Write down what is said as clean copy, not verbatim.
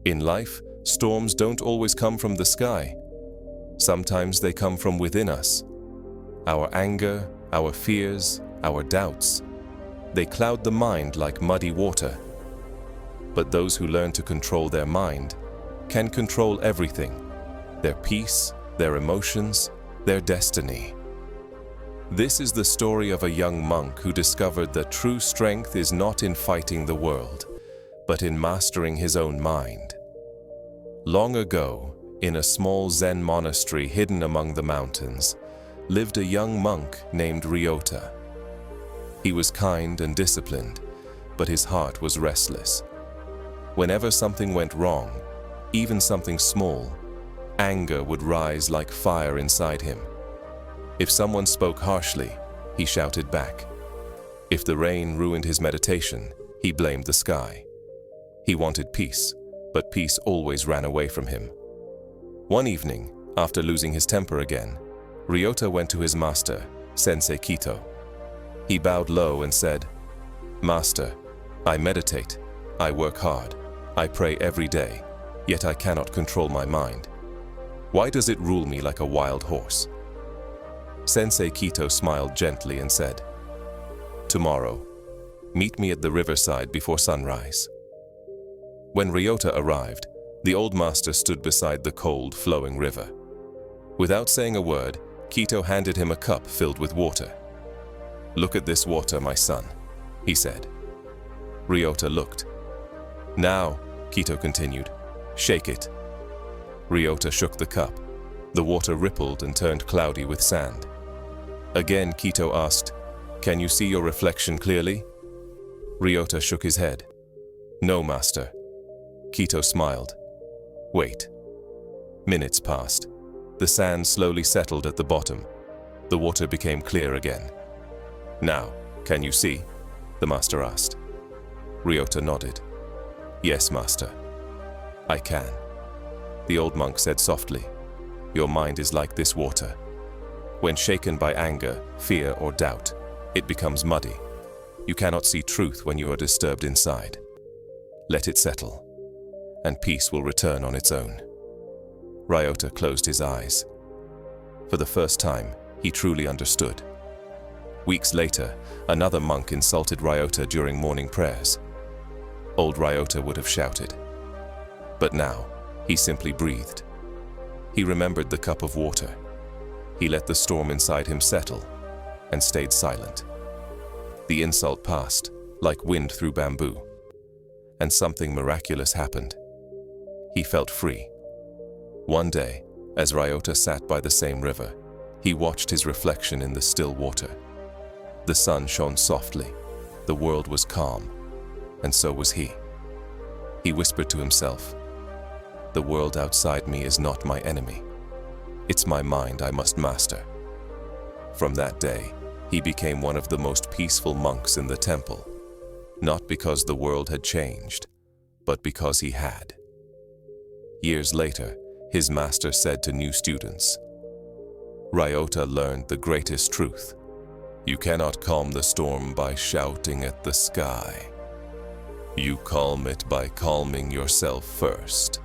In life, storms don't always come from the sky. Sometimes they come from within us. Our anger, our fears, our doubts. They cloud the mind like muddy water. But those who learn to control their mind can control everything: their peace, their emotions, their destiny. This is the story of a young monk who discovered that true strength is not in fighting the world, but in mastering his own mind. Long ago, in a small Zen monastery hidden among the mountains, lived a young monk named Ryota. He was kind and disciplined, but his heart was restless. Whenever something went wrong, even something small, anger would rise like fire inside him. If someone spoke harshly, he shouted back. If the rain ruined his meditation, he blamed the sky. He wanted peace, but peace always ran away from him. One evening, after losing his temper again, Ryota went to his master, Sensei Kito. He bowed low and said, "Master, I meditate, I work hard, I pray every day, yet I cannot control my mind. Why does it rule me like a wild horse?" Sensei Kito smiled gently and said, "Tomorrow, meet me at the riverside before sunrise." When Ryota arrived, the old master stood beside the cold, flowing river. Without saying a word, Kito handed him a cup filled with water. "Look at this water, my son," he said. Ryota looked. "Now," Kito continued, "shake it." Ryota shook the cup. The water rippled and turned cloudy with sand. Again, Kito asked, "Can you see your reflection clearly?" Ryota shook his head. "No, master." Kito smiled. "Wait." Minutes passed. The sand slowly settled at the bottom. The water became clear again. "Now, can you see?" the master asked. Ryota nodded. "Yes, master. I can." The old monk said softly, "Your mind is like this water. When shaken by anger, fear, or doubt, it becomes muddy. You cannot see truth when you are disturbed inside. Let it settle, and peace will return on its own." Ryota closed his eyes. For the first time, he truly understood. Weeks later, another monk insulted Ryota during morning prayers. Old Ryota would have shouted. But now, he simply breathed. He remembered the cup of water. He let the storm inside him settle and stayed silent. The insult passed, like wind through bamboo. And something miraculous happened. He felt free. One day, as Ryota sat by the same river, he watched his reflection in the still water. The sun shone softly, the world was calm, and so was he. He whispered to himself, "The world outside me is not my enemy. It's my mind I must master." From that day, he became one of the most peaceful monks in the temple, not because the world had changed, but because he had. Years later, his master said to new students, "Ryota learned the greatest truth. You cannot calm the storm by shouting at the sky. You calm it by calming yourself first."